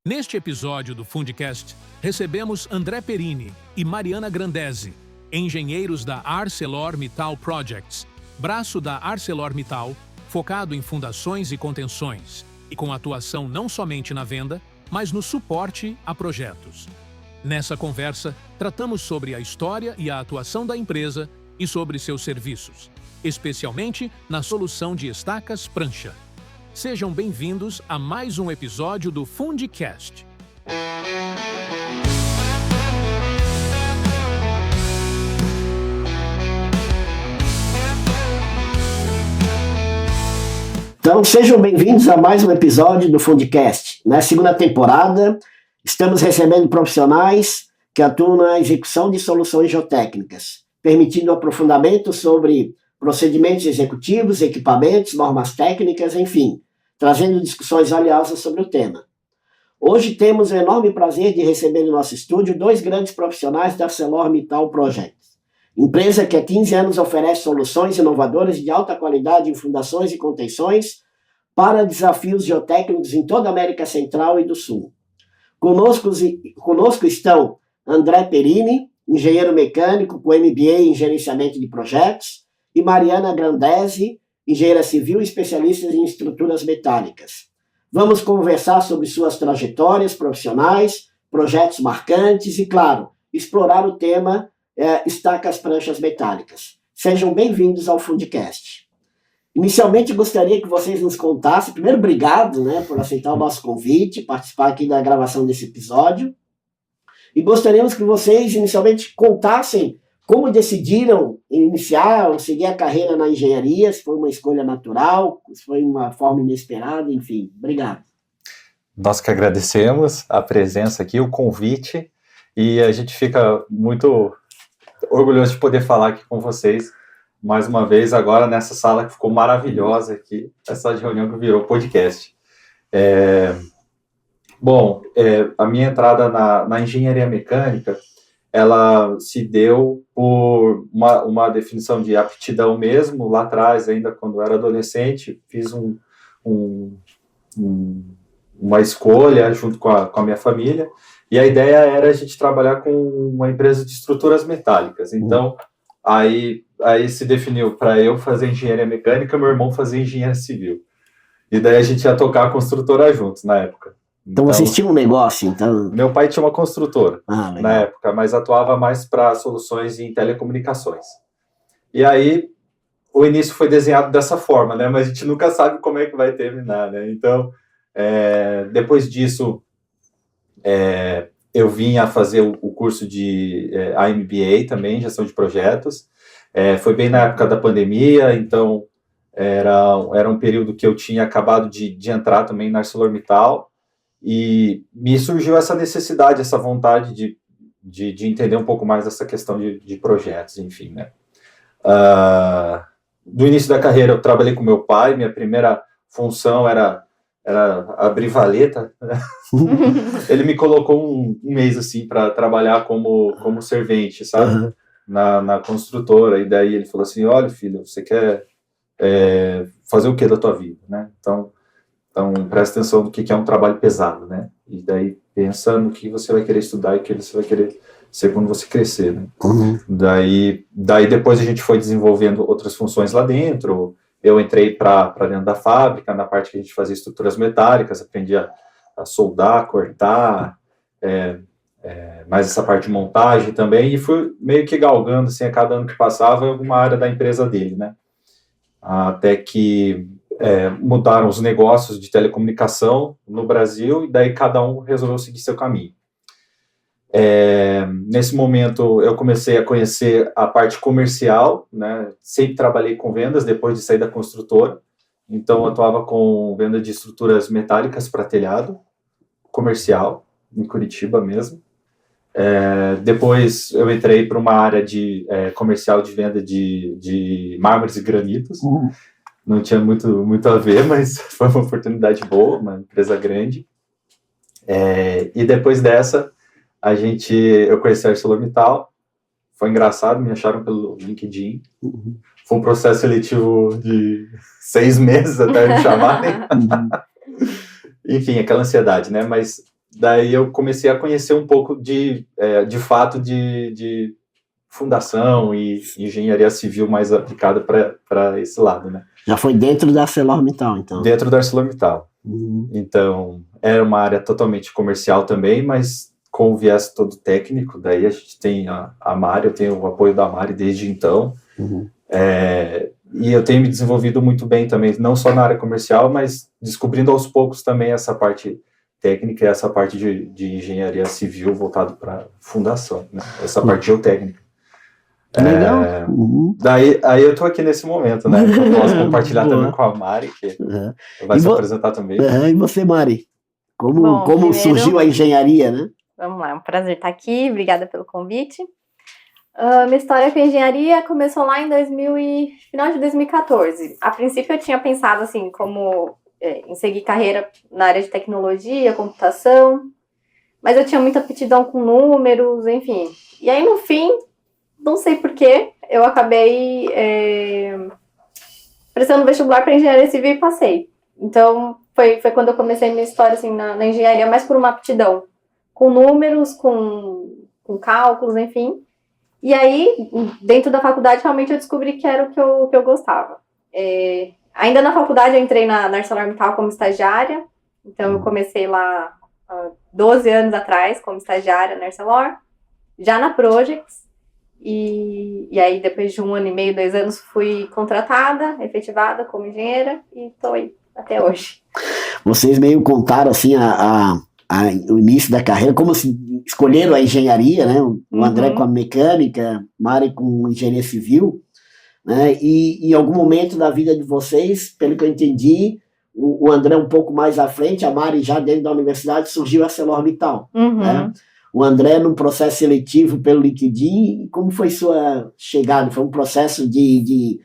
Neste episódio do Fundcast, recebemos André Perini e Mariana Grandesi, engenheiros da ArcelorMittal Projects, braço da ArcelorMittal, focado em fundações e contenções, e com atuação não somente na venda, mas no suporte a projetos. Nessa conversa, tratamos sobre a história e a atuação da empresa e sobre seus serviços, especialmente na solução de estacas prancha. Sejam bem-vindos a mais um episódio do Fundcast. Então, sejam bem-vindos a mais um episódio do Fundcast. Na segunda temporada, estamos recebendo profissionais que atuam na execução de soluções geotécnicas, permitindo aprofundamento sobre procedimentos executivos, equipamentos, normas técnicas, enfim, trazendo discussões valiosas sobre o tema. Hoje temos o enorme prazer de receber no nosso estúdio dois grandes profissionais da ArcelorMittal Projects, empresa que há 15 anos oferece soluções inovadoras de alta qualidade em fundações e contenções para desafios geotécnicos em toda a América Central e do Sul. Conosco estão André Perini, engenheiro mecânico com MBA em gerenciamento de projetos, e Mariana Grandesi, engenheira civil e especialista em estruturas metálicas. Vamos conversar sobre suas trajetórias profissionais, projetos marcantes e, claro, explorar o tema estacas pranchas metálicas. Sejam bem-vindos ao Fundcast. Inicialmente, gostaria que vocês nos contassem, primeiro, obrigado, por aceitar o nosso convite, participar aqui da gravação desse episódio, e gostaríamos que vocês, inicialmente, contassem como decidiram iniciar ou seguir a carreira na engenharia, se foi uma escolha natural, se foi uma forma inesperada, enfim. Obrigado. Nós que agradecemos a presença aqui, o convite, e a gente fica muito orgulhoso de poder falar aqui com vocês, mais uma vez, agora nessa sala que ficou maravilhosa aqui, essa sala de reunião que virou podcast. A minha entrada na engenharia mecânica, ela se deu por uma definição de aptidão mesmo, lá atrás, ainda quando eu era adolescente, fiz uma escolha junto com a minha família, e a ideia era a gente trabalhar com uma empresa de estruturas metálicas. Então, aí se definiu para eu fazer engenharia mecânica, meu irmão fazer engenharia civil. E daí a gente ia tocar a construtora juntos na época. Então vocês tinham um negócio, então? Meu pai tinha uma construtora na época, mas atuava mais para soluções em telecomunicações. E aí, o início foi desenhado dessa forma, mas a gente nunca sabe como é que vai terminar, Então, depois disso, eu vim a fazer o curso de MBA também, gestão de projetos. Foi bem na época da pandemia, então era um período que eu tinha acabado de entrar também na ArcelorMittal, e me surgiu essa necessidade, essa vontade de entender um pouco mais essa questão de projetos, enfim, No início da carreira, eu trabalhei com meu pai, minha primeira função era abrir valeta, Ele me colocou um mês, assim, para trabalhar como servente, sabe? Na construtora, e daí ele falou assim, olha, filho, você quer fazer o que da tua vida, Então, presta atenção no que é um trabalho pesado, E daí, pensa no que você vai querer estudar e o que você vai querer ser quando você crescer, Daí depois a gente foi desenvolvendo outras funções lá dentro. Eu entrei para dentro da fábrica, na parte que a gente fazia estruturas metálicas, aprendi a soldar, cortar, mais essa parte de montagem também, e fui meio que galgando, assim, a cada ano que passava, em alguma área da empresa dele, Até que mudaram os negócios de telecomunicação no Brasil, e daí cada um resolveu seguir seu caminho. Nesse momento, eu comecei a conhecer a parte comercial, Sempre trabalhei com vendas, depois de sair da construtora, então eu atuava com venda de estruturas metálicas para telhado, comercial, em Curitiba mesmo. Depois eu entrei para uma área de comercial de venda de mármores e granitos, Não tinha muito a ver, mas foi uma oportunidade boa, uma empresa grande. E depois dessa, eu conheci a ArcelorMittal, foi engraçado, me acharam pelo LinkedIn. Foi um processo seletivo de 6 meses até me chamarem. Enfim, aquela ansiedade, Mas daí eu comecei a conhecer um pouco de fato de fundação e engenharia civil mais aplicada para esse lado, né? Já foi dentro da ArcelorMittal, então? Dentro da ArcelorMittal. Então, era uma área totalmente comercial também, mas com o viés todo técnico. Daí a gente tem a Mari, eu tenho o apoio da Mari desde então. E eu tenho me desenvolvido muito bem também, não só na área comercial, mas descobrindo aos poucos também essa parte técnica e essa parte de engenharia civil voltado para fundação, né? Essa parte geotécnica. Legal. Aí eu tô aqui nesse momento, né? Eu posso compartilhar também com a Mari, que vai se apresentar também. E você, Mari? Como Bom, surgiu a engenharia, né? Vamos lá, é um prazer estar aqui, obrigada pelo convite. Minha história com a engenharia começou lá em final de 2014. A princípio eu tinha pensado assim, como em seguir carreira na área de tecnologia, computação, mas eu tinha muita aptidão com números, enfim. E aí no fim, não sei porquê, eu acabei prestando vestibular para engenharia civil e passei. Então, foi quando eu comecei minha história assim, na engenharia, mais por uma aptidão com números, com cálculos, enfim. E aí, dentro da faculdade, realmente eu descobri que era o que eu gostava. Ainda na faculdade, eu entrei na ArcelorMittal como estagiária. Então, eu comecei lá 12 anos atrás como estagiária na Arcelor, já na Projects. E aí, depois de 1 ano e meio, 2 anos, fui contratada, efetivada como engenheira e estou aí até hoje. Vocês meio contaram assim o início da carreira, como se escolheram a engenharia, né? O André com a mecânica, Mari com engenharia civil, né? E em algum momento da vida de vocês, pelo que eu entendi, o André um pouco mais à frente, a Mari já dentro da universidade, surgiu a ArcelorMittal, né? O André num processo seletivo pelo LinkedIn. Como foi sua chegada? Foi um processo de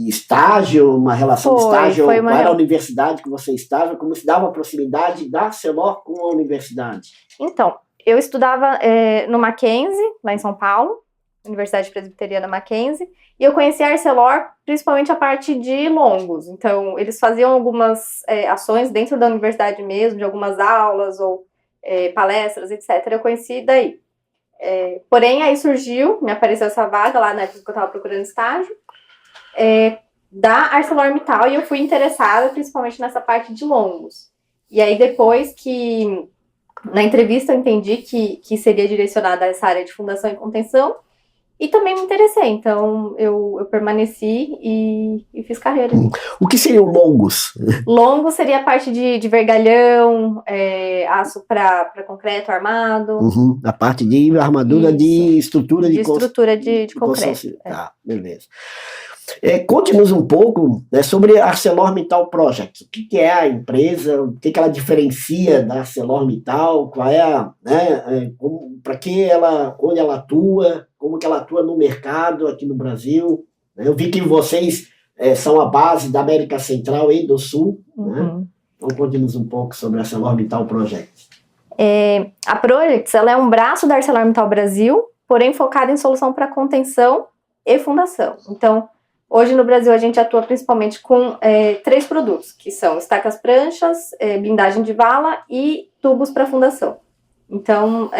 estágio, uma relação de estágio? Qual era a universidade que você estava? Como se dava a proximidade da Arcelor com a universidade? Então, eu estudava no Mackenzie, lá em São Paulo, Universidade Presbiteriana Mackenzie, e eu conheci a Arcelor principalmente a parte de longos. Então, eles faziam algumas ações dentro da universidade mesmo, de algumas aulas ou palestras, etc. Eu conheci daí. Porém, aí me apareceu essa vaga lá na época que eu estava procurando estágio, da ArcelorMittal, e eu fui interessada principalmente nessa parte de longos. E aí depois que, na entrevista, eu entendi que seria direcionada a essa área de fundação e contenção, e também me interessei, então eu permaneci e fiz carreira. O que seriam longos? Longos seria a parte de vergalhão, aço para concreto armado. A parte de armadura. Isso. De estrutura de estrutura de concreto. Tá, beleza. Conte-nos um pouco, né, sobre a ArcelorMittal Projects. O que é a empresa? O que ela diferencia da ArcelorMittal? Qual é para que onde ela atua? Como que ela atua no mercado aqui no Brasil? Eu vi que vocês são a base da América Central e do Sul. Né? Então, conte-nos um pouco sobre a ArcelorMittal Projects. A Projects, ela é um braço da ArcelorMittal Brasil, porém focada em solução para contenção e fundação. Então, hoje no Brasil a gente atua principalmente com 3 produtos, que são estacas pranchas, blindagem de vala e tubos para fundação. Então,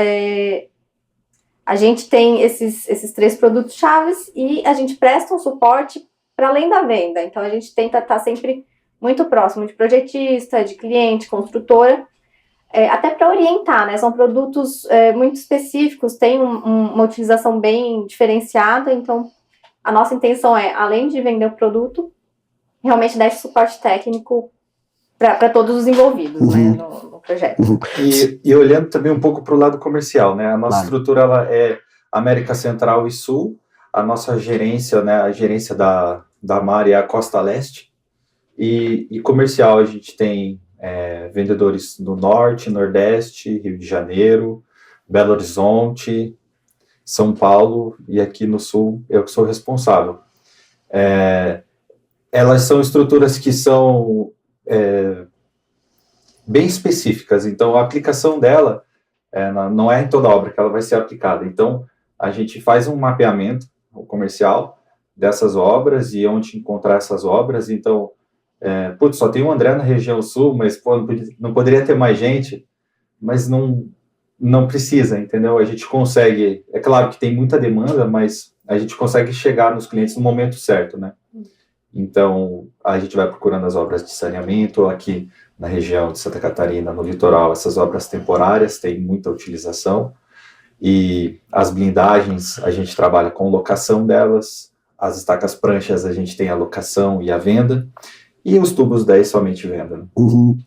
a gente tem esses 3 produtos chaves e a gente presta um suporte para além da venda. Então, a gente tenta estar sempre muito próximo de projetista, de cliente, construtora, até para orientar, né? São produtos muito específicos, têm uma utilização bem diferenciada, então a nossa intenção além de vender o produto, realmente dar esse suporte técnico para todos os envolvidos, né, no projeto. E olhando também um pouco para o lado comercial, né? A nossa estrutura ela é América Central e Sul. A nossa gerência, né? A gerência da Mari é a Costa Leste. E comercial a gente tem vendedores no Norte, Nordeste, Rio de Janeiro, Belo Horizonte, São Paulo, e aqui no Sul eu que sou responsável. Elas são estruturas que são bem específicas, então a aplicação dela não é em toda obra que ela vai ser aplicada. Então a gente faz um mapeamento comercial dessas obras e onde encontrar essas obras. Então, só tem o André na região Sul, mas não poderia ter mais gente, mas não precisa, entendeu? A gente consegue, é claro que tem muita demanda, mas a gente consegue chegar nos clientes no momento certo, né? Então, a gente vai procurando as obras de saneamento aqui na região de Santa Catarina, no litoral, essas obras temporárias têm muita utilização, e as blindagens, a gente trabalha com locação delas, as estacas pranchas, a gente tem a locação e a venda, e os tubos 10 somente venda. Né? Uhum.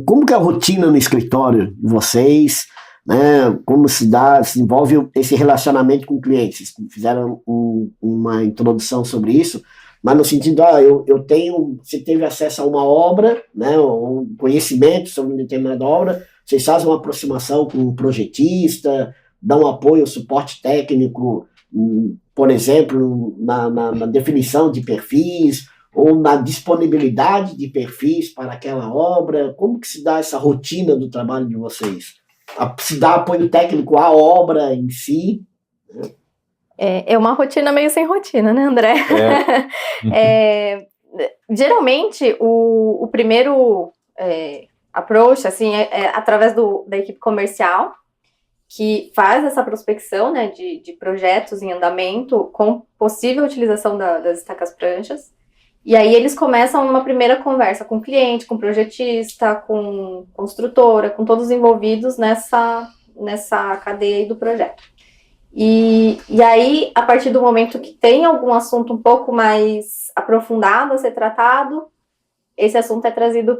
Como que é a rotina no escritório de vocês, né? Como se desenvolve esse relacionamento com clientes? Vocês fizeram uma introdução sobre isso, mas no sentido, você teve acesso a uma obra, né, um conhecimento sobre uma determinada obra, vocês fazem uma aproximação com o projetista, dão apoio, suporte técnico, por exemplo, na definição de perfis, ou na disponibilidade de perfis para aquela obra? Como que se dá essa rotina do trabalho de vocês? Se dá apoio técnico à obra em si? É uma rotina meio sem rotina, né, André? Geralmente, o primeiro approach, assim, é através da equipe comercial, que faz essa prospecção, né, de projetos em andamento com possível utilização das estacas pranchas. E aí eles começam uma primeira conversa com o cliente, com o projetista, com a construtora, com todos os envolvidos nessa cadeia aí do projeto. E aí, a partir do momento que tem algum assunto um pouco mais aprofundado a ser tratado, esse assunto é trazido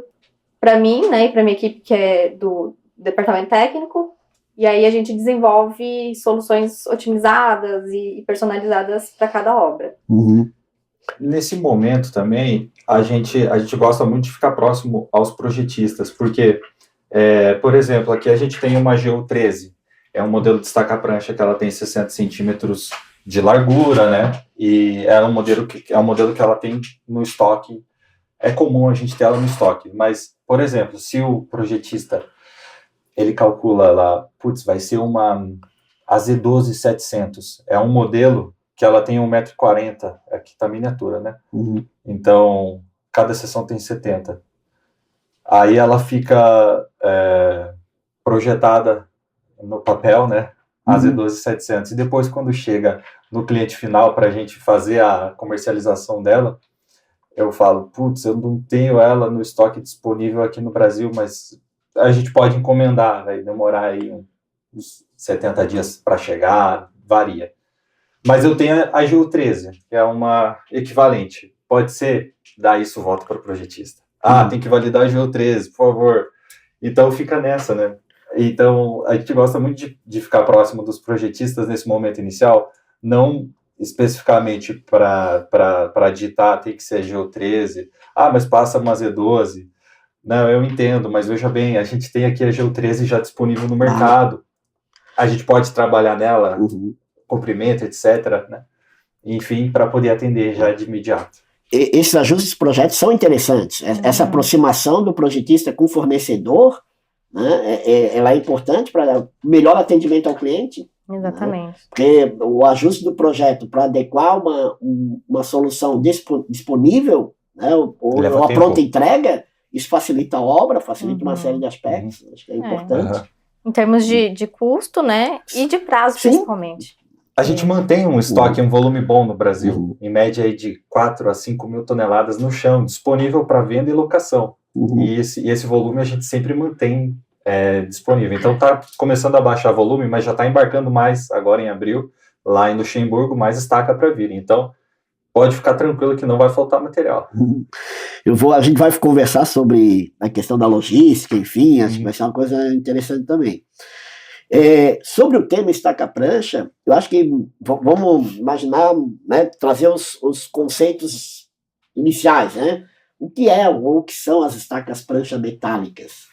para mim, né, e para minha equipe, que é do departamento técnico, e aí a gente desenvolve soluções otimizadas e personalizadas para cada obra. Uhum. Nesse momento também, a gente gosta muito de ficar próximo aos projetistas, porque, por exemplo, aqui a gente tem uma GU13, é um modelo de estaca-prancha que ela tem 60 centímetros de largura, né? E é um modelo que ela tem no estoque. É comum a gente ter ela no estoque, mas, por exemplo, se o projetista ele calcula lá, vai ser uma AZ12-700, é um modelo que ela tem 1,40 m, aqui está miniatura, né? Uhum. Então, cada seção tem 70. Aí ela fica projetada no papel, né? AZ12-700. E depois, quando chega no cliente final para a gente fazer a comercialização dela, eu falo, eu não tenho ela no estoque disponível aqui no Brasil, mas a gente pode encomendar, vai demorar aí uns 70 dias para chegar, varia. Mas eu tenho a GU13, que é uma equivalente. Pode ser? Daí isso volta para o projetista. Tem que validar a GU13, por favor. Então fica nessa, né? Então a gente gosta muito de ficar próximo dos projetistas nesse momento inicial, não especificamente para digitar, tem que ser GU13. Mas passa uma Z12. Não, eu entendo, mas veja bem, a gente tem aqui a GU13 já disponível no mercado. A gente pode trabalhar nela, comprimento, etc., né? Enfim, para poder atender já de imediato. Esses ajustes de projetos são interessantes. Essa aproximação do projetista com o fornecedor, né, ela é importante para melhor atendimento ao cliente. Exatamente. Né? Porque o ajuste do projeto para adequar uma solução disponível, né, ou a pronta entrega, isso facilita a obra, facilita uma série de aspectos. Acho que é importante. Em termos de custo, né, e de prazo, principalmente. A gente mantém um estoque, um volume bom no Brasil, em média aí de 4 a 5 mil toneladas no chão, disponível para venda e locação. E esse volume a gente sempre mantém disponível. Então está começando a baixar volume, mas já está embarcando mais agora em abril, lá em Luxemburgo, mais estaca para vir. Então pode ficar tranquilo que não vai faltar material. A gente vai conversar sobre a questão da logística, enfim, acho que vai ser uma coisa interessante também. Sobre o tema estaca-prancha, eu acho que vamos imaginar, né, trazer os conceitos iniciais, né? O que ou o que são as estacas-prancha metálicas?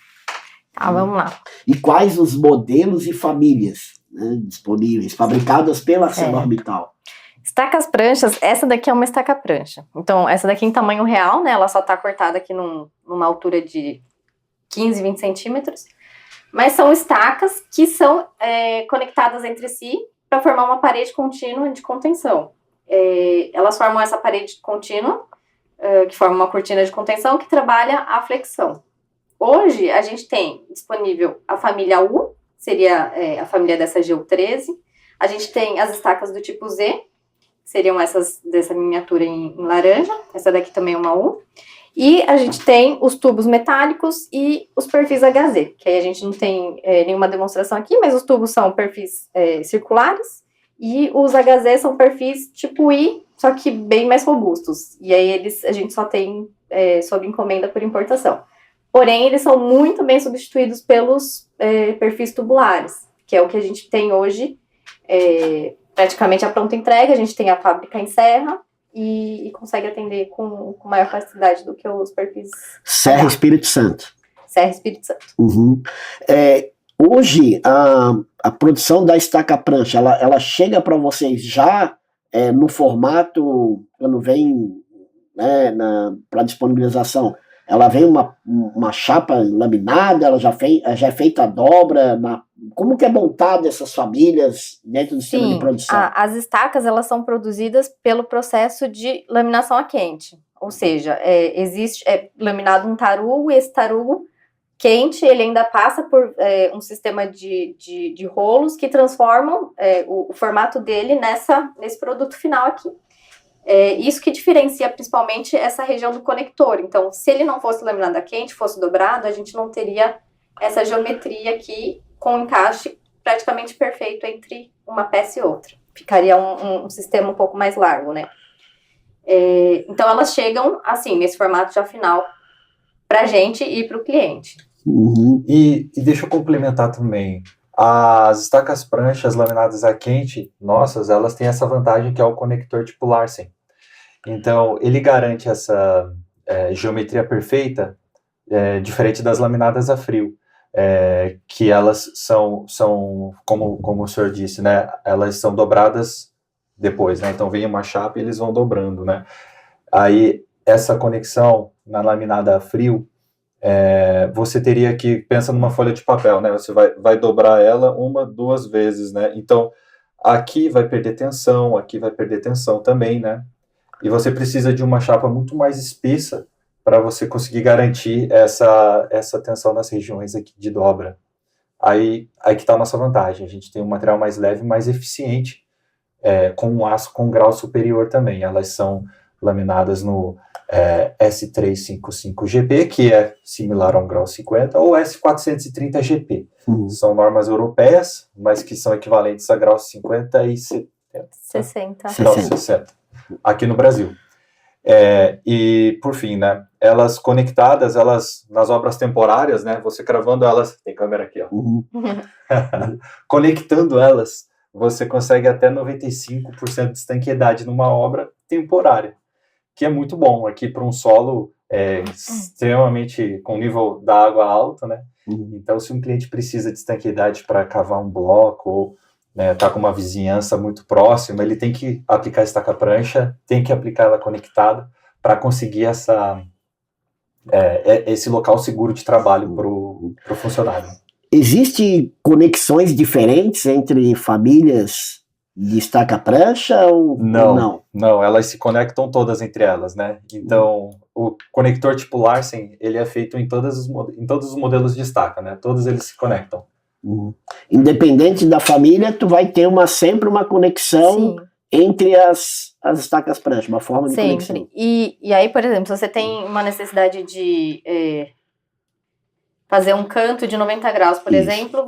Vamos lá. E quais os modelos e famílias, né, disponíveis, fabricadas pela ArcelorMittal? Estacas pranchas, essa daqui é uma estaca prancha. Então, essa daqui em tamanho real, né? Ela só tá cortada aqui numa altura de 15, 20 centímetros. Mas são estacas que são conectadas entre si para formar uma parede contínua de contenção. Elas formam essa parede contínua, que forma uma cortina de contenção que trabalha a flexão. Hoje, a gente tem disponível a família U, seria a família dessa GU13. A gente tem as estacas do tipo Z, seriam essas dessa miniatura em laranja. Essa daqui também é uma U. E a gente tem os tubos metálicos e os perfis HZ, que aí a gente não tem nenhuma demonstração aqui, mas os tubos são perfis circulares e os HZ são perfis tipo I, só que bem mais robustos. E aí a gente só tem sob encomenda por importação. Porém, eles são muito bem substituídos pelos perfis tubulares, que é o que a gente tem hoje, praticamente a pronta entrega. A gente tem a fábrica em Serra, e consegue atender com maior facilidade do que os perfis... Serra Espírito Santo. Serra Espírito Santo. Uhum. Hoje, a produção da estaca prancha, ela chega para vocês já no formato, quando vem para disponibilização, ela vem uma chapa laminada, ela já é feita a dobra, como que é montada essas famílias dentro do sistema de produção? As estacas, elas são produzidas pelo processo de laminação a quente, ou seja, existe laminado um tarugo, e esse tarugo quente, ele ainda passa por um sistema de rolos que transformam o formato dele nesse produto final aqui. Isso que diferencia principalmente essa região do conector. Então, se ele não fosse laminado a quente, fosse dobrado, a gente não teria essa geometria aqui com encaixe praticamente perfeito entre uma peça e outra. Ficaria um sistema um pouco mais largo, né? Então, elas chegam, assim, nesse formato já final para a gente e para o cliente. Uhum. E deixa eu complementar também. As estacas pranchas laminadas a quente, nossas, elas têm essa vantagem que é o conector tipo Larsen. Então, ele garante essa geometria perfeita, diferente das laminadas a frio, que elas são como o senhor disse, né? Elas são dobradas depois, né? Então, vem uma chapa e eles vão dobrando, né? Aí, essa conexão na laminada a frio, você teria que, pensa numa folha de papel, né? Você vai dobrar ela 1, 2 vezes, né? Então, aqui vai perder tensão, aqui vai perder tensão também, né? E você precisa de uma chapa muito mais espessa para você conseguir garantir essa tensão nas regiões aqui de dobra. Aí que está a nossa vantagem. A gente tem um material mais leve, mais eficiente, com um aço com grau superior também. Elas são laminadas no S355GP, que é similar a um grau 50, ou S430GP. São normas europeias, mas que são equivalentes a graus 50 e 70. 60. Graus 60, aqui no Brasil. E, por fim, né, elas conectadas, nas obras temporárias, né, você cravando elas, tem câmera aqui, ó, conectando elas, você consegue até 95% de estanqueidade numa obra temporária, que é muito bom aqui para um solo extremamente com nível da água alto, né? Então, se um cliente precisa de estanqueidade para cavar um bloco ou tá com uma vizinhança muito próxima, ele tem que aplicar a estaca prancha, tem que aplicar ela conectada para conseguir esse local seguro de trabalho para o funcionário. Existem conexões diferentes entre famílias de estaca prancha ou não? Não, elas se conectam todas entre elas, né? Então, o conector tipo Larsen, ele é feito em todos os modelos de estaca, né? Todos eles se conectam. Independente da família, tu vai ter sempre uma conexão entre as estacas prancha, uma forma de conexão. E aí, por exemplo, se você tem uma necessidade de fazer um canto de 90 graus, por exemplo,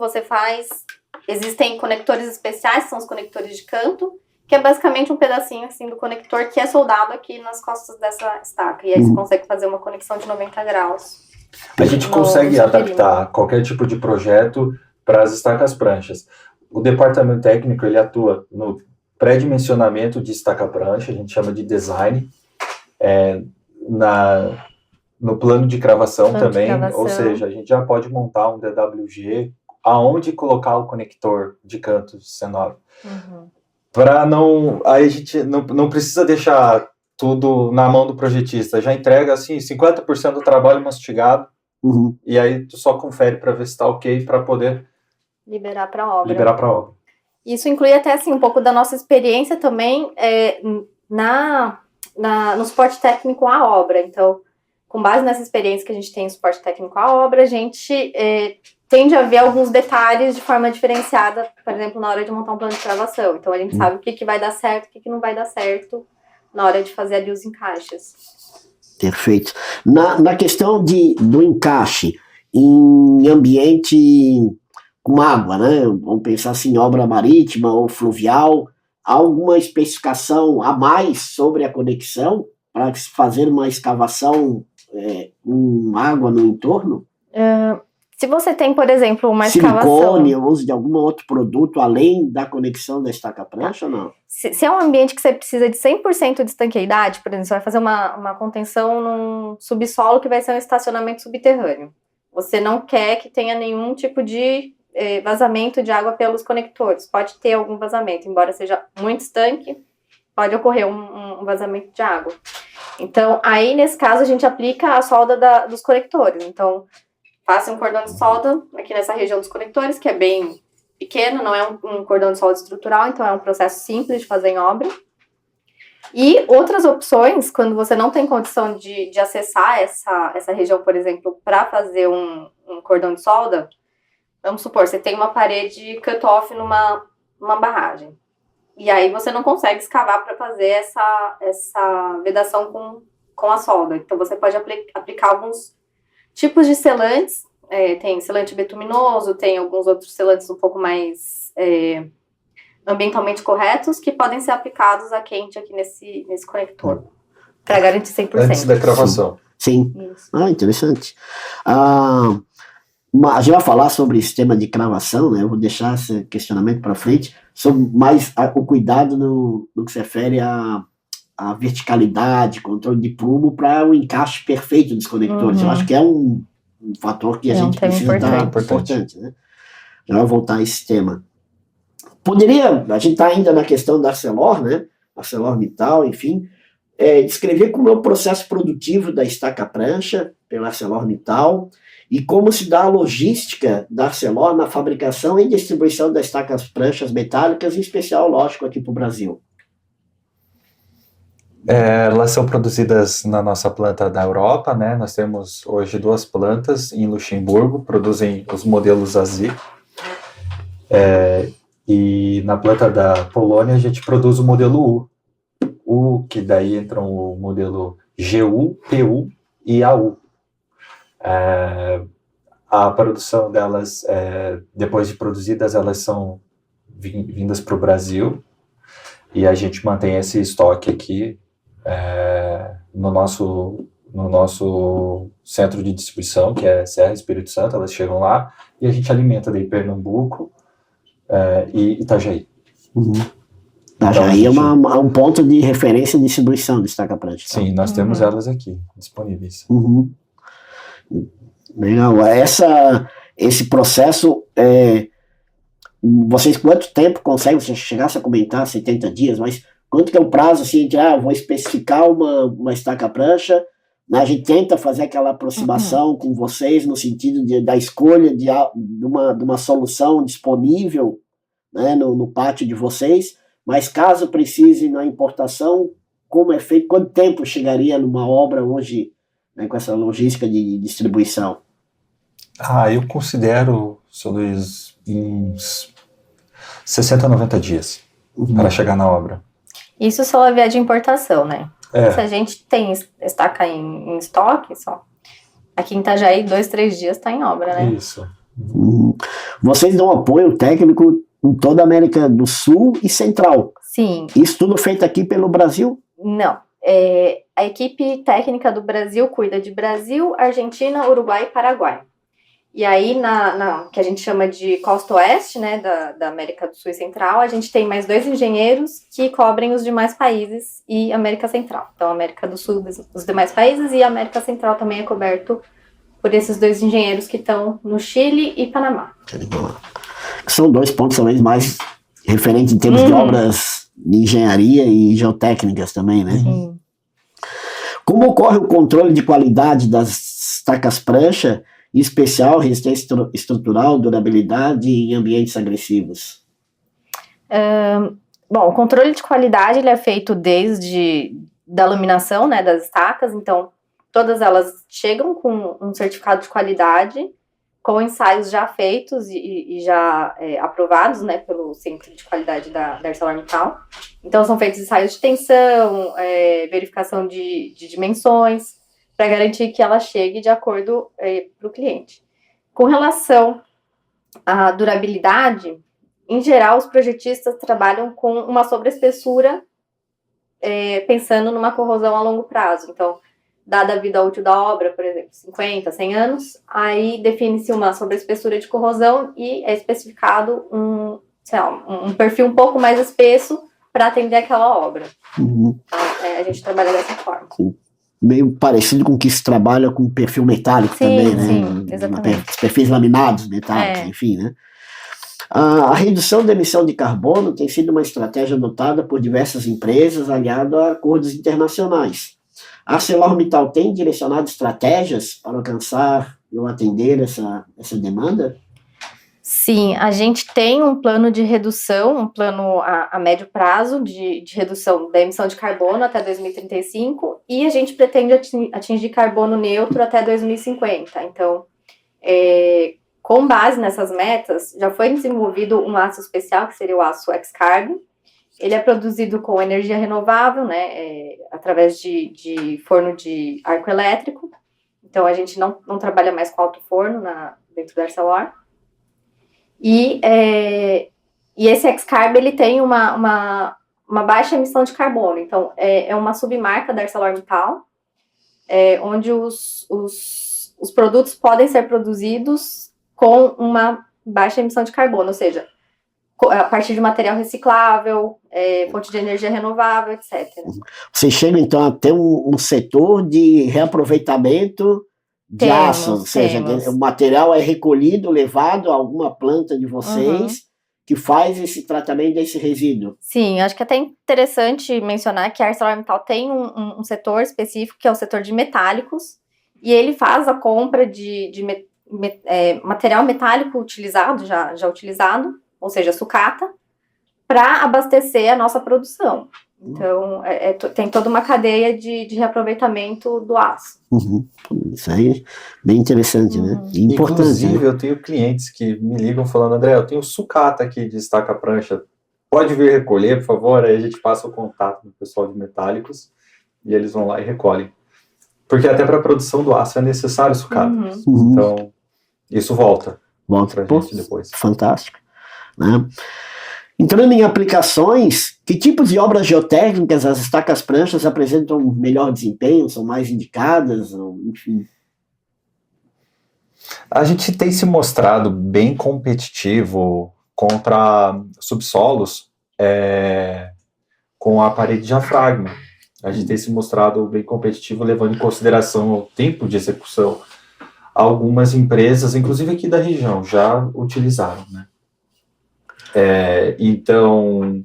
existem conectores especiais, que são os conectores de canto, que é basicamente um pedacinho assim do conector que é soldado aqui nas costas dessa estaca. E aí você consegue fazer uma conexão de 90 graus. A gente consegue adaptar qualquer tipo de projeto para as estacas pranchas. O departamento técnico, ele atua no pré-dimensionamento de estaca prancha, a gente chama de design, no plano de cravação também, ou seja, a gente já pode montar um DWG, aonde colocar o conector de canto de C9. Aí a gente não precisa deixar tudo na mão do projetista, já entrega assim 50% do trabalho mastigado, e aí tu só confere para ver se está ok para poder liberar para a obra. Isso inclui até assim um pouco da nossa experiência também no suporte técnico à obra. Então, com base nessa experiência que a gente tem em suporte técnico à obra, a gente tende a ver alguns detalhes de forma diferenciada, por exemplo, na hora de montar um plano de escavação. Então, a gente sabe o que vai dar certo, o que não vai dar certo na hora de fazer ali os encaixes. Perfeito. Na questão do encaixe em ambiente com água, né? Vamos pensar assim, em obra marítima ou fluvial, há alguma especificação a mais sobre a conexão para se fazer uma escavação com água no entorno? Se você tem, por exemplo, uma silicone, escavação... o uso de algum outro produto além da conexão da estaca-prancha ou não? Se é um ambiente que você precisa de 100% de estanqueidade, por exemplo, você vai fazer uma contenção num subsolo que vai ser um estacionamento subterrâneo. Você não quer que tenha nenhum tipo de vazamento de água pelos conectores. Pode ter algum vazamento, embora seja muito estanque, pode ocorrer um vazamento de água. Então, aí, nesse caso, a gente aplica a solda dos conectores. Então, faça um cordão de solda aqui nessa região dos conectores, que é bem pequeno, não é um cordão de solda estrutural, então é um processo simples de fazer em obra. E outras opções, quando você não tem condição de acessar essa região, por exemplo, para fazer um cordão de solda, vamos supor, você tem uma parede cut-off numa barragem. E aí você não consegue escavar para fazer essa vedação com a solda. Então você pode aplicar alguns tipos de selantes. Tem selante betuminoso, tem alguns outros selantes um pouco mais ambientalmente corretos, que podem ser aplicados a quente aqui nesse conector, para garantir 100%. Antes da cravação. Sim. Interessante. A gente vai falar sobre sistema de cravação, né? Eu vou deixar esse questionamento para frente, sobre mais o cuidado no que se refere à verticalidade, controle de prumo para o encaixe perfeito dos conectores. Eu acho que é um fator que a gente precisa dar importante, né? Já vai voltar a esse tema. A gente está ainda na questão da Arcelor, né? ArcelorMittal, enfim, descrever como é o processo produtivo da estaca-prancha pela ArcelorMittal e como se dá a logística da Arcelor na fabricação e distribuição das estacas-pranchas metálicas, em especial, lógico, aqui para o Brasil. Elas são produzidas na nossa planta da Europa, né? Nós temos hoje 2 plantas em Luxemburgo, produzem os modelos AZI. E na planta da Polônia a gente produz o modelo U, que daí entram o modelo GU, PU e AU. A produção delas, depois de produzidas, elas são vindas para o Brasil e a gente mantém esse estoque aqui no nosso centro de distribuição, que é Serra Espírito Santo. Elas chegam lá e a gente alimenta daí Pernambuco e Itajaí. Itajaí então, é um ponto de referência de distribuição de estaca-prancha. Sim, nós temos elas aqui, disponíveis. Legal. Esse processo, vocês quanto tempo conseguem, você chegasse a comentar 70 dias, mas quanto que é o prazo, assim, de vou especificar uma estaca-prancha, né, a gente tenta fazer aquela aproximação com vocês no sentido da escolha de uma solução disponível, né, no pátio de vocês, mas caso precise na importação, como é feito, quanto tempo chegaria numa obra hoje, né, com essa logística de distribuição? Eu considero, seu Luiz, uns 60 a 90 dias para chegar na obra. Isso se ela vier de importação, né? Se a gente tem estaca em estoque, só aqui em Itajaí, 2-3 dias está em obra, né? Isso. Vocês dão apoio técnico em toda a América do Sul e Central? Sim. Isso tudo feito aqui pelo Brasil? Não. A equipe técnica do Brasil cuida de Brasil, Argentina, Uruguai e Paraguai. E aí, que a gente chama de costa oeste, né, da América do Sul e Central, a gente tem mais 2 engenheiros que cobrem os demais países e América Central. Então, a América do Sul, os demais países, e a América Central também é coberto por esses 2 engenheiros que estão no Chile e Panamá. São 2 pontos talvez mais referentes em termos de obras de engenharia e geotécnicas também, né? Sim. Como ocorre o controle de qualidade das estacas-prancha, em especial resistência estrutural, durabilidade em ambientes agressivos? Bom, o controle de qualidade ele é feito desde da laminação, né, das estacas. Então, todas elas chegam com um certificado de qualidade, com ensaios já feitos e já aprovados, né, pelo Centro de Qualidade da ArcelorMittal. Então, são feitos ensaios de tensão, verificação de dimensões, para garantir que ela chegue de acordo para o cliente. Com relação à durabilidade, em geral, os projetistas trabalham com uma sobreespessura, pensando numa corrosão a longo prazo. Então, dada a vida útil da obra, por exemplo, 50, 100 anos, aí define-se uma sobreespessura de corrosão e é especificado um perfil um pouco mais espesso para atender aquela obra. Então, a gente trabalha dessa forma. Meio parecido com o que se trabalha com perfil metálico também, né? Sim, exatamente. Os perfis laminados metálicos, enfim, né? A redução da emissão de carbono tem sido uma estratégia adotada por diversas empresas, aliado a acordos internacionais. A ArcelorMittal tem direcionado estratégias para alcançar ou atender essa demanda? Sim, a gente tem um plano de redução, um plano a médio prazo de redução da emissão de carbono até 2035 e a gente pretende atingir carbono neutro até 2050. Então, com base nessas metas, já foi desenvolvido um aço especial, que seria o aço X-Carb. Ele é produzido com energia renovável, né, através de forno de arco elétrico. Então, a gente não trabalha mais com alto forno dentro da Arcelor. E esse X-Carb, ele tem uma baixa emissão de carbono. Então, é uma submarca da ArcelorMittal, onde os produtos podem ser produzidos com uma baixa emissão de carbono, ou seja, a partir de material reciclável, fonte de energia renovável, etc. Você chega, então, a ter um setor de reaproveitamento de aço, ou seja, o material é recolhido, levado a alguma planta de vocês, que faz esse tratamento desse resíduo. Sim, acho que é até interessante mencionar que a ArcelorMittal tem um setor específico, que é o setor de metálicos, e ele faz a compra de material metálico utilizado, já utilizado, ou seja, sucata, para abastecer a nossa produção. Então, tem toda uma cadeia de reaproveitamento do aço. Isso aí, bem interessante, né? E importante. Inclusive, né? eu tenho clientes que me ligam falando, André, eu tenho sucata aqui de estaca-prancha, pode vir recolher, por favor? Aí a gente passa o contato do pessoal de metálicos e eles vão lá e recolhem. Porque até para a produção do aço é necessário sucata. Então, isso volta para a gente depois. Fantástico. Né? Entrando em aplicações, que tipos de obras geotécnicas as estacas-pranchas apresentam melhor desempenho, são mais indicadas, enfim? A gente tem se mostrado bem competitivo contra subsolos com a parede de diafragma. A gente tem se mostrado bem competitivo, levando em consideração o tempo de execução. Algumas empresas, inclusive aqui da região, já utilizaram, né? Então,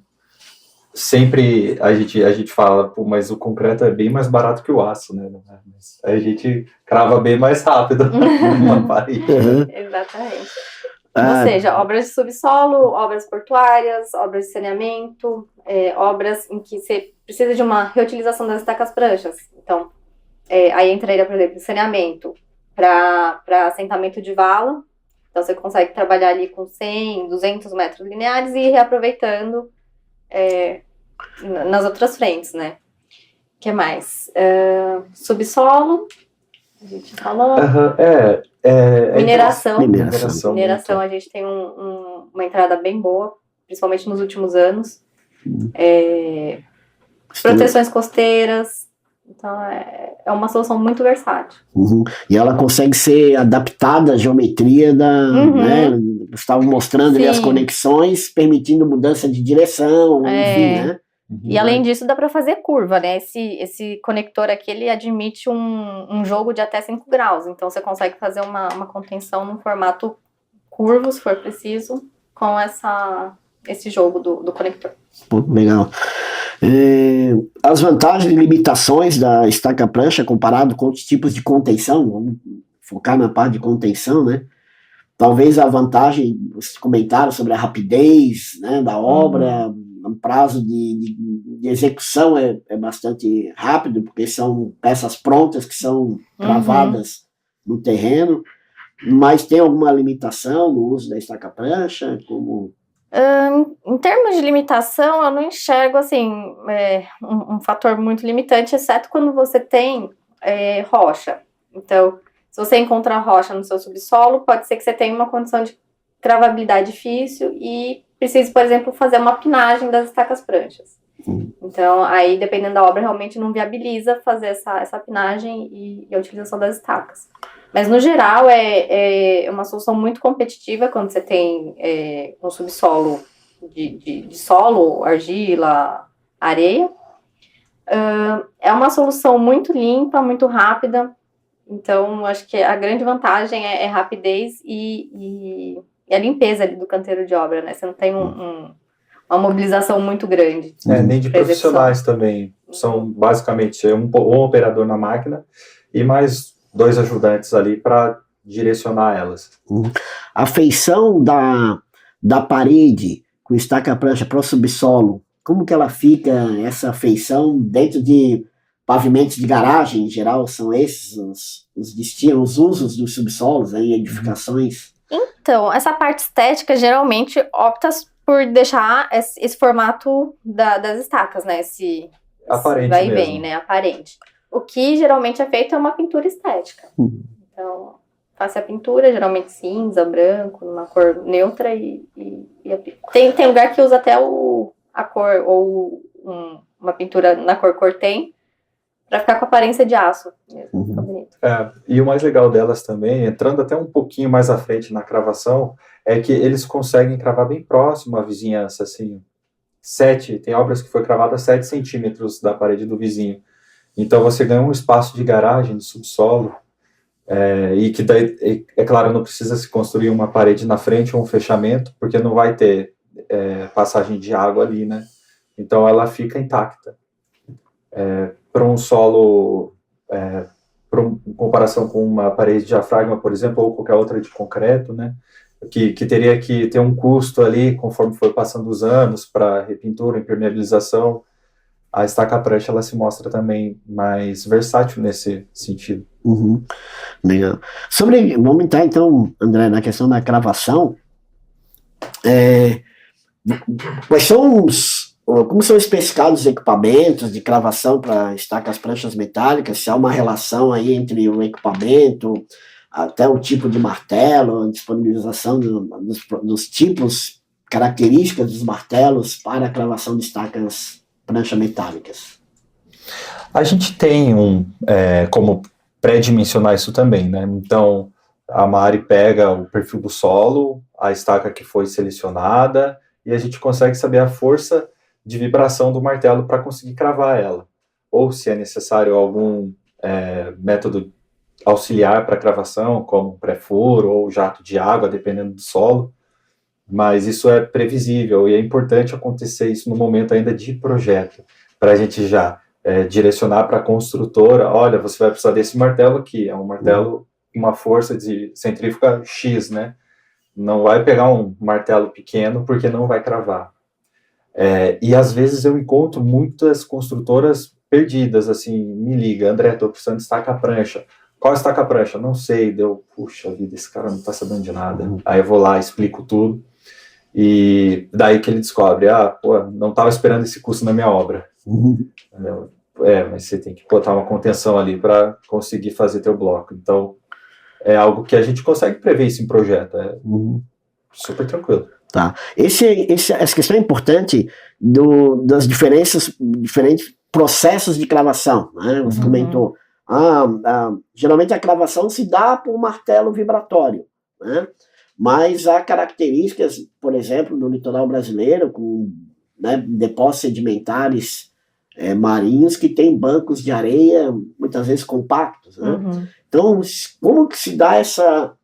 sempre a gente fala, pô, mas o concreto é bem mais barato que o aço, né? Mas a gente crava bem mais rápido uma parede. Exatamente. Ou seja, obras de subsolo, obras portuárias, obras de saneamento, obras em que você precisa de uma reutilização das estacas-pranchas. Então, aí entraria, por exemplo, saneamento para assentamento de vala. Então, você consegue trabalhar ali com 100, 200 metros lineares e ir reaproveitando nas outras frentes, né? O que mais? Subsolo, a gente falou. Mineração. Mineração, a gente tem uma entrada bem boa, principalmente nos últimos anos. Proteções costeiras. Então, é uma solução muito versátil. E ela consegue ser adaptada à geometria né? Estavam mostrando ali as conexões, permitindo mudança de direção, enfim, né? E além disso, dá para fazer curva, né? Esse conector aqui, ele admite um jogo de até 5 graus. Então, você consegue fazer uma contenção num formato curvo, se for preciso, com esse jogo do conector. Legal. As vantagens e limitações da estaca-prancha comparado com outros tipos de contenção, vamos focar na parte de contenção, né? Talvez a vantagem, vocês comentaram sobre a rapidez, né, da obra, um prazo de de execução é bastante rápido, porque são peças prontas que são cravadas no terreno, mas tem alguma limitação no uso da estaca-prancha? Como... Em termos de limitação, eu não enxergo assim, um fator muito limitante, exceto quando você tem rocha. Então, se você encontrar rocha no seu subsolo, pode ser que você tenha uma condição de cravabilidade difícil e precise, por exemplo, fazer uma pinagem das estacas-pranchas. Então, aí, dependendo da obra, realmente não viabiliza fazer essa pinagem e a utilização das estacas. Mas, no geral, é uma solução muito competitiva quando você tem um subsolo de solo, argila, areia. É uma solução muito limpa, muito rápida. Então, acho que a grande vantagem é rapidez e a limpeza ali do canteiro de obra, né? Você não tem uma mobilização muito grande. Nem de profissionais também. São basicamente um operador na máquina e mais 2 ajudantes ali para direcionar elas. A feição da parede com estaca-prancha para o subsolo, como que ela fica, essa feição, dentro de pavimentos de garagem, em geral, são esses os usos dos subsolos em edificações? Então, essa parte estética geralmente opta por deixar esse formato das estacas, né? Esse vai e vem, né? Aparente. O que geralmente é feito é uma pintura estética. Então, faça a pintura, geralmente cinza, branco, numa cor neutra e tem lugar que usa até a cor ou uma pintura na cor cortem para ficar com aparência de aço mesmo. Fica bonito. E o mais legal delas também, entrando até um pouquinho mais à frente na cravação, é que eles conseguem cravar bem próximo à vizinhança, assim, tem obras que foi cravada a 7 centímetros da parede do vizinho. Então você ganha um espaço de garagem, de subsolo, e que daí, é claro, não precisa se construir uma parede na frente ou um fechamento, porque não vai ter passagem de água ali, né? Então ela fica intacta. Para um solo, em comparação com uma parede de diafragma, por exemplo, ou qualquer outra de concreto, né? Que teria que ter um custo ali, conforme for passando os anos, para repintura, impermeabilização. A estaca-prancha ela se mostra também mais versátil nesse sentido. Legal. Vamos entrar então, André, na questão da cravação. Como são especificados os equipamentos de cravação para estacas-pranchas metálicas? Se há uma relação aí entre o equipamento, até o tipo de martelo, a disponibilização dos tipos, características dos martelos para a cravação de estacas-pranchas metálicas? A gente tem como pré-dimensionar isso também, né? Então, a Mari pega o perfil do solo, a estaca que foi selecionada, e a gente consegue saber a força de vibração do martelo para conseguir cravar ela. Ou se é necessário algum método auxiliar para cravação, como pré-furo ou jato de água, dependendo do solo. Mas isso é previsível e é importante acontecer isso no momento ainda de projeto, para a gente já direcionar para a construtora, olha, você vai precisar desse martelo aqui, é um martelo com uma força de centrífuga X, né? Não vai pegar um martelo pequeno porque não vai cravar. E às vezes eu encontro muitas construtoras perdidas, assim, me liga, André, estou precisando de estaca-prancha. Qual estaca-prancha? Não sei. Puxa vida, esse cara não está sabendo de nada. Aí eu vou lá, explico tudo. E daí que ele descobre, não estava esperando esse custo na minha obra. Mas você tem que botar uma contenção ali para conseguir fazer teu bloco. Então, é algo que a gente consegue prever isso em projeto. Super tranquilo. Tá. Essa questão é importante das diferentes processos de cravação, né? Você comentou. Geralmente a cravação se dá por um martelo vibratório, né? Mas há características, por exemplo, no litoral brasileiro, com depósitos sedimentares marinhos que têm bancos de areia, muitas vezes compactos, né? Então, como que se dá essa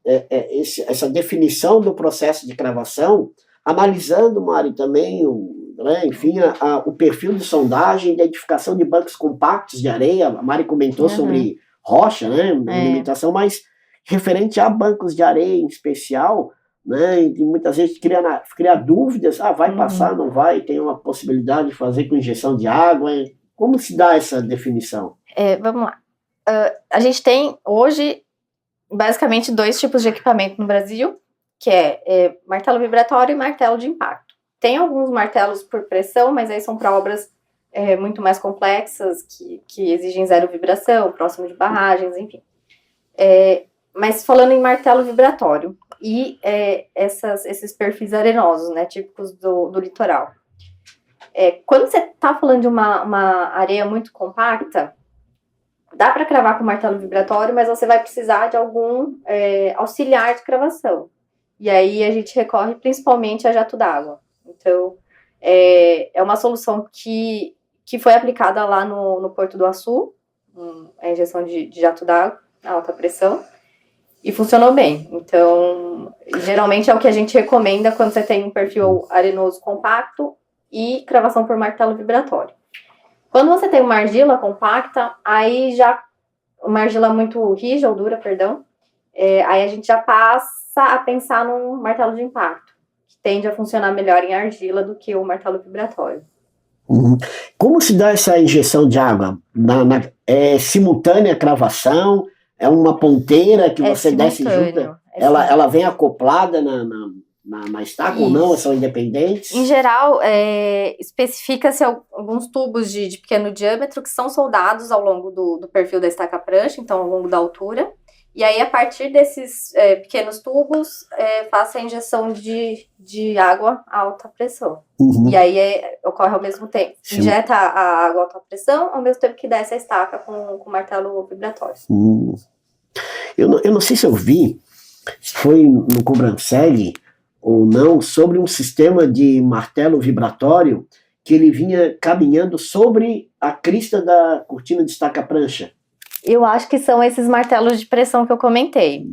definição do processo de cravação, analisando, Mari, também o perfil de sondagem, identificação de bancos compactos de areia? A Mari comentou sobre rocha, né, limitação, mas referente a bancos de areia em especial, né? E muitas vezes cria dúvidas, vai passar, não vai, tem uma possibilidade de fazer com injeção de água. Como se dá essa definição? Vamos lá. A gente tem hoje basicamente 2 tipos de equipamento no Brasil, que é martelo vibratório e martelo de impacto. Tem alguns martelos por pressão, mas aí são para obras muito mais complexas, que exigem zero vibração, próximo de barragens, enfim. Mas falando em martelo vibratório e esses perfis arenosos, né, típicos do litoral. Quando você está falando de uma areia muito compacta, dá para cravar com martelo vibratório, mas você vai precisar de algum auxiliar de cravação. E aí a gente recorre principalmente a jato d'água. Então, é uma solução que foi aplicada lá no Porto do Açu, a injeção de jato d'água, a alta pressão, e funcionou bem. Então, geralmente é o que a gente recomenda quando você tem um perfil arenoso compacto e cravação por martelo vibratório. Quando você tem uma argila compacta, aí já uma argila muito rija ou dura, perdão, aí a gente já passa a pensar num martelo de impacto, que tende a funcionar melhor em argila do que o martelo vibratório. Como se dá essa injeção de água? É simultânea a cravação? É uma ponteira que você desce junto? Ela vem acoplada na estaca. Isso. Ou não? São independentes? Em geral, especifica-se alguns tubos de pequeno diâmetro que são soldados ao longo do perfil da estaca prancha, então ao longo da altura. E aí, a partir desses pequenos tubos, faça a injeção de água a alta pressão. E aí, ocorre ao mesmo tempo. Sim. Injeta a água a alta pressão, ao mesmo tempo que desce a estaca com martelo vibratório. Eu não sei se eu vi, se foi no Cobrancelli ou não, sobre um sistema de martelo vibratório que ele vinha caminhando sobre a crista da cortina de estaca prancha. Eu acho que são esses martelos de pressão que eu comentei.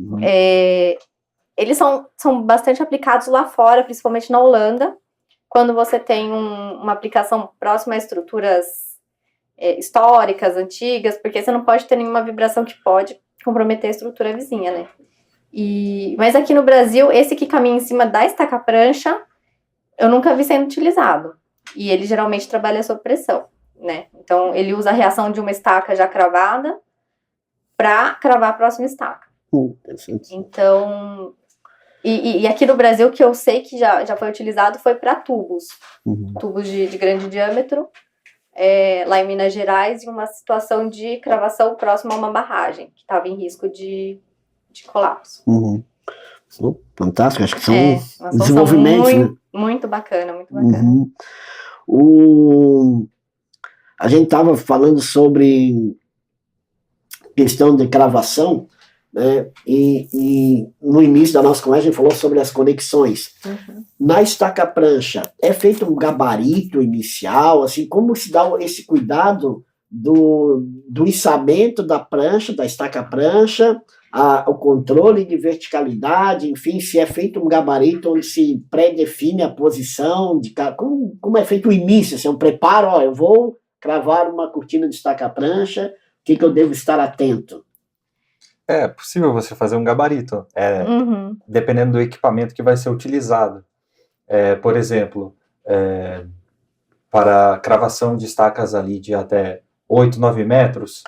Eles são bastante aplicados lá fora, principalmente na Holanda, quando você tem uma aplicação próxima a estruturas históricas, antigas, porque você não pode ter nenhuma vibração que pode comprometer a estrutura vizinha, né? Mas aqui no Brasil, esse que caminha em cima da estaca prancha, eu nunca vi sendo utilizado. E ele geralmente trabalha sob pressão, né? Então, ele usa a reação de uma estaca já cravada para cravar a próxima estaca. Então, e aqui no Brasil, que eu sei que já foi utilizado, foi para tubos. Tubos de grande diâmetro, lá em Minas Gerais, em uma situação de cravação próxima a uma barragem, que estava em risco de colapso. Fantástico, acho que são desenvolvimentos, muito, né? Muito bacana, muito bacana. A gente estava falando sobre questão de cravação, né? E no início da nossa conversa a gente falou sobre as conexões. Na estaca prancha, é feito um gabarito inicial, assim, como se dá esse cuidado do içamento da prancha, da estaca prancha, o controle de verticalidade, enfim, se é feito um gabarito onde se predefine a posição, como é feito o início, assim, um preparo, eu vou cravar uma cortina de estaca prancha, o que eu devo estar atento? É possível você fazer um gabarito, dependendo do equipamento que vai ser utilizado. Por exemplo, para cravação de estacas ali de até 8, 9 metros,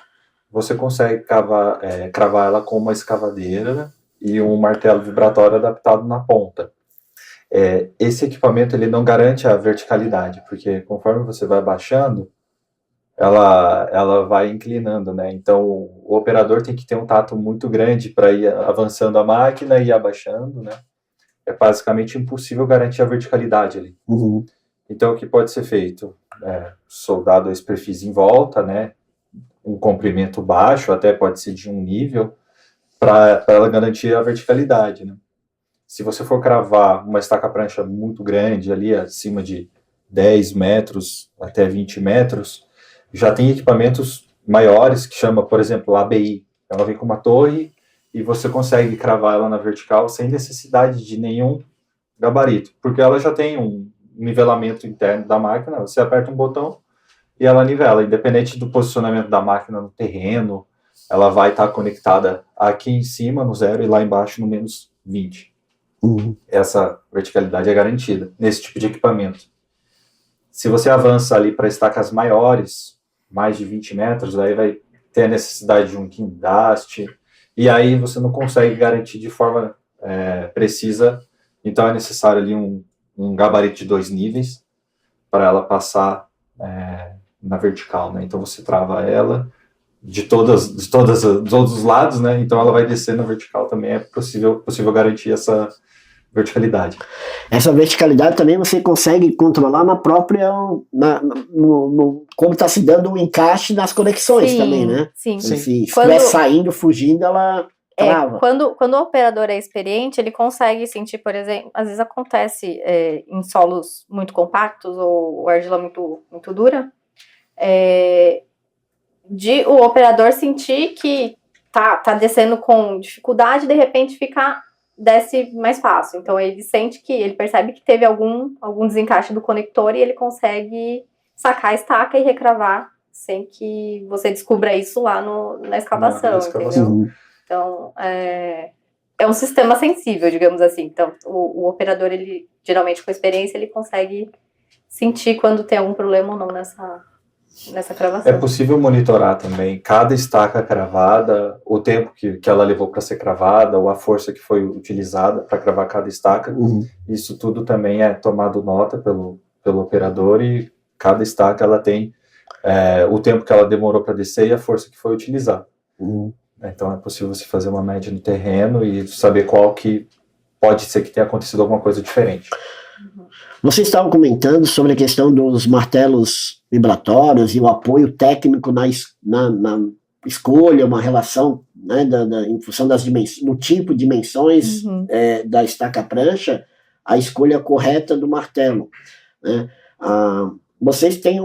você consegue cravar ela com uma escavadeira e um martelo vibratório adaptado na ponta. Esse equipamento ele não garante a verticalidade, porque conforme você vai baixando, ela vai inclinando, né? Então, o operador tem que ter um tato muito grande para ir avançando a máquina e ir abaixando, né? É basicamente impossível garantir a verticalidade ali. Então, o que pode ser feito? Soldado esse perfis em volta, né? Um comprimento baixo, até pode ser de um nível, para ela garantir a verticalidade, né? Se você for cravar uma estaca prancha muito grande, ali acima de 10 metros até 20 metros, já tem equipamentos maiores que chama, por exemplo, ABI. Ela vem com uma torre e você consegue cravar ela na vertical sem necessidade de nenhum gabarito, porque ela já tem um nivelamento interno da máquina, você aperta um botão e ela nivela, independente do posicionamento da máquina no terreno, ela vai estar conectada aqui em cima no 0 e lá embaixo no menos 20. essa verticalidade é garantida nesse tipo de equipamento. Se você avança ali para estacas maiores, mais de 20 metros, aí vai ter a necessidade de um guindaste, e aí você não consegue garantir de forma precisa, então é necessário ali um gabarito de 2 níveis para ela passar na vertical, né? Então você trava ela de todos os lados, né? Então ela vai descer na vertical também, é possível garantir essa verticalidade. Essa verticalidade também você consegue controlar na própria, como está se dando o encaixe nas conexões também, né? Sim. Se estiver saindo, fugindo, ela trava. Quando o operador é experiente, ele consegue sentir, por exemplo, às vezes acontece em solos muito compactos ou argila muito, muito dura, de o operador sentir que tá descendo com dificuldade, de repente desce mais fácil. Então ele percebe que teve algum desencaixe do conector e ele consegue sacar a estaca e recravar sem que você descubra isso lá na escavação, entendeu? Então é um sistema sensível, digamos assim. Então o operador, ele geralmente com experiência, ele consegue sentir quando tem algum problema ou não nessa cravação. É possível monitorar também cada estaca cravada, o tempo que ela levou para ser cravada, ou a força que foi utilizada para cravar cada estaca. Isso tudo também é tomado nota pelo operador, e cada estaca ela tem o tempo que ela demorou para descer e a força que foi utilizada. Então é possível você fazer uma média no terreno e saber qual que pode ser que tenha acontecido alguma coisa diferente. Vocês estavam comentando sobre a questão dos martelos vibratórios e o apoio técnico na escolha, uma relação, né, em função das dimensões, do tipo de dimensões da estaca prancha, a escolha correta do martelo, né? Vocês têm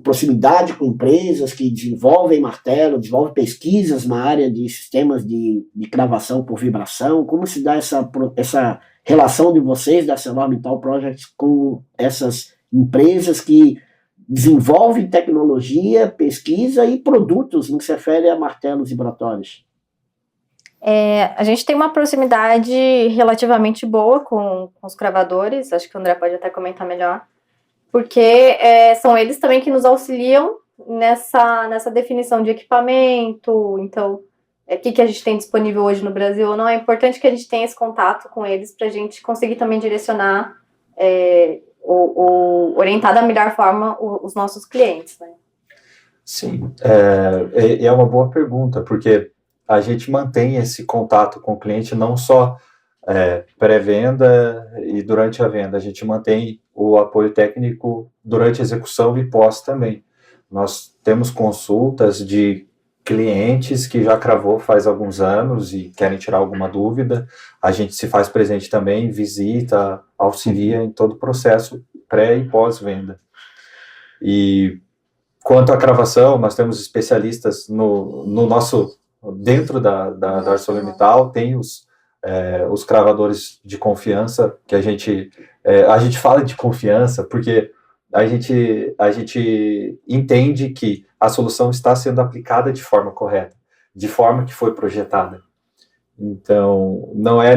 proximidade com empresas que desenvolvem martelo, desenvolvem pesquisas na área de sistemas de cravação por vibração? Como se dá essa relação de vocês, da ArcelorMittal Projects, com essas empresas que desenvolvem tecnologia, pesquisa e produtos no que se refere a martelos vibratórios? A gente tem uma proximidade relativamente boa com os cravadores, acho que o André pode até comentar melhor, porque são eles também que nos auxiliam nessa definição de equipamento. Então, o que a gente tem disponível hoje no Brasil ou não. É importante que a gente tenha esse contato com eles para a gente conseguir também direcionar orientar da melhor forma os nossos clientes, né? Sim, é uma boa pergunta, porque a gente mantém esse contato com o cliente não só pré-venda e durante a venda, a gente mantém o apoio técnico durante a execução e pós também. Nós temos consultas de clientes que já cravou faz alguns anos e querem tirar alguma dúvida. A gente se faz presente também, visita, auxilia em todo o processo pré e pós-venda. E quanto à cravação, nós temos especialistas no nosso, dentro da ArcelorMittal, tem os cravadores de confiança, que a gente fala de confiança porque a gente entende que a solução está sendo aplicada de forma correta, de forma que foi projetada. Então, não é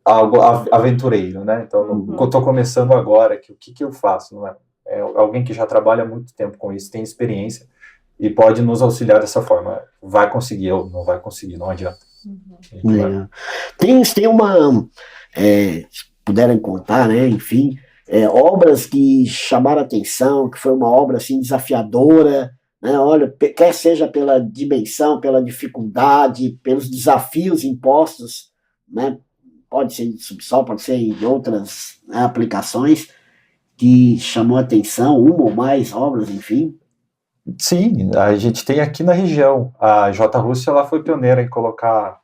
algo aventureiro, né? Então, eu estou começando agora, o que eu faço? Não é alguém que já trabalha há muito tempo com isso, tem experiência e pode nos auxiliar dessa forma. Vai conseguir ou não vai conseguir, não adianta. Tem se puderem contar, né, enfim, obras que chamaram a atenção, que foi uma obra assim desafiadora, né? Olha, quer seja pela dimensão, pela dificuldade, pelos desafios impostos, né? Pode ser de subsolo, pode ser em outras, né, aplicações, que chamou a atenção, uma ou mais obras, enfim. Sim, a gente tem aqui na região, a J. Rússia, ela foi pioneira em colocar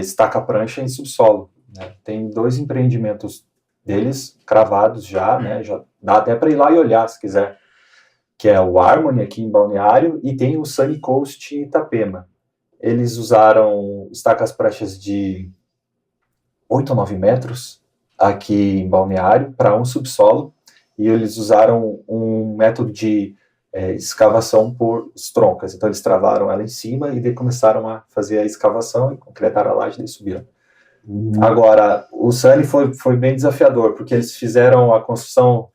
estaca prancha em subsolo, né? Tem 2 empreendimentos deles cravados já, né? Já dá até para ir lá e olhar se quiser, que é o Harmony aqui em Balneário e tem o Sunny Coast em Itapema. Eles usaram estacas pranchas de 8 a 9 metros aqui em Balneário para um subsolo, e eles usaram um método de escavação por estroncas. Então eles travaram ela em cima e daí começaram a fazer a escavação e concretaram a laje e subiram. Agora, o Sunny foi bem desafiador, porque eles fizeram a construção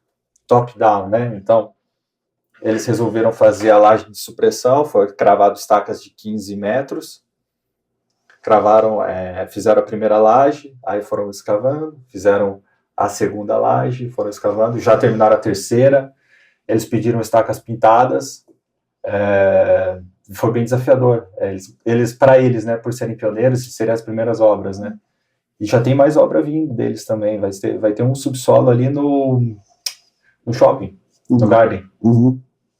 top-down, né? Então, eles resolveram fazer a laje de supressão, foi cravado estacas de 15 metros, fizeram a primeira laje, aí foram escavando, fizeram a segunda laje, foram escavando, já terminaram a terceira, eles pediram estacas pintadas, foi bem desafiador, para eles, né, por serem pioneiros, seriam as primeiras obras, né, e já tem mais obra vindo deles também, vai ter um subsolo ali no shopping, no Garden,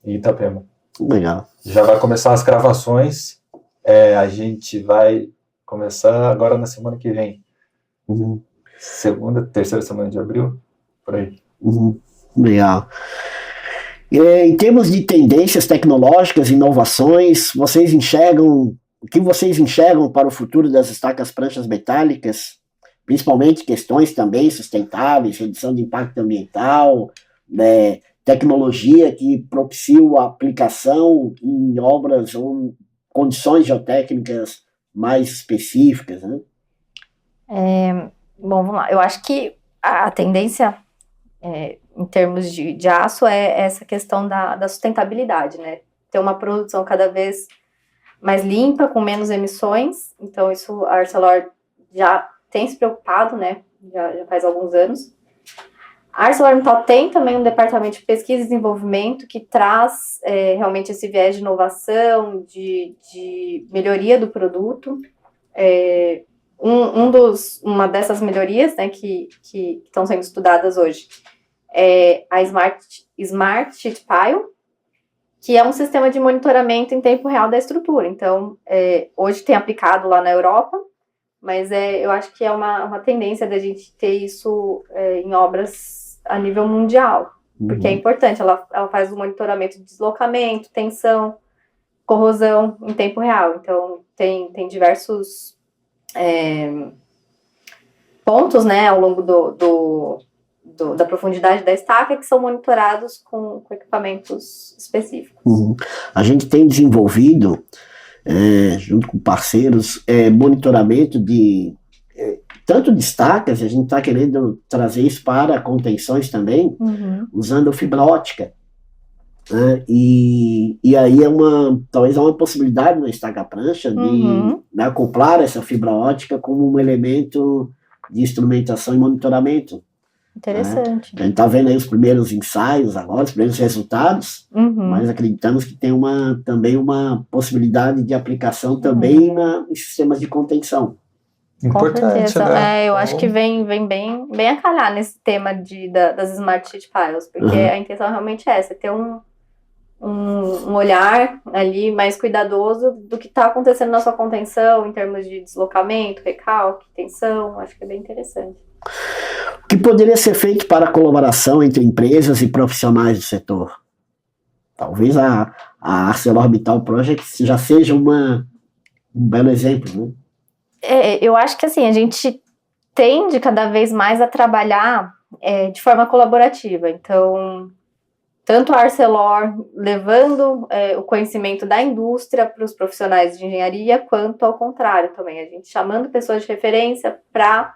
em Itapema. Legal. Já vai começar as cravações, a gente vai começar agora na semana que vem, terceira semana de abril, por aí. Legal. Em termos de tendências tecnológicas, inovações, o que vocês enxergam para o futuro das estacas pranchas metálicas, principalmente questões também sustentáveis, redução de impacto ambiental, tecnologia que propicia a aplicação em obras ou condições geotécnicas mais específicas, né? Bom, vamos lá. Eu acho que a tendência em termos de aço é essa questão da sustentabilidade, né? Ter uma produção cada vez mais limpa, com menos emissões. Então, isso a Arcelor já tem se preocupado, né? Já faz alguns anos. A ArcelorMittal tem também um departamento de pesquisa e desenvolvimento que traz realmente esse viés de inovação, de melhoria do produto. Uma dessas melhorias, né, que estão sendo estudadas hoje é a Smart Sheet Pile, que é um sistema de monitoramento em tempo real da estrutura. Então, hoje tem aplicado lá na Europa, mas eu acho que é uma tendência da gente ter isso em obras a nível mundial, porque é importante, ela faz o monitoramento de deslocamento, tensão, corrosão em tempo real. Então, tem diversos pontos, né, ao longo da profundidade da estaca que são monitorados com equipamentos específicos. A gente tem desenvolvido, junto com parceiros, monitoramento tanto de estacas, a gente está querendo trazer isso para contenções também, usando fibra ótica. Né? E aí talvez uma possibilidade na estaca prancha de acoplar essa fibra ótica como um elemento de instrumentação e monitoramento. Interessante. Né? A gente está vendo aí os primeiros ensaios agora, os primeiros resultados, mas acreditamos que tem também uma possibilidade de aplicação também em sistemas de contenção. Importante, com certeza. né? Eu acho que vem bem a calhar nesse tema das Smart Sheet Piles, porque a intenção realmente é essa, ter um olhar ali mais cuidadoso do que está acontecendo na sua contenção, em termos de deslocamento, recalque, tensão. Acho que é bem interessante. O que poderia ser feito para a colaboração entre empresas e profissionais do setor? Talvez a ArcelorMittal Project já seja um belo exemplo, né? Eu acho que assim, a gente tende cada vez mais a trabalhar de forma colaborativa. Então, tanto a Arcelor levando o conhecimento da indústria para os profissionais de engenharia, quanto ao contrário também. A gente chamando pessoas de referência para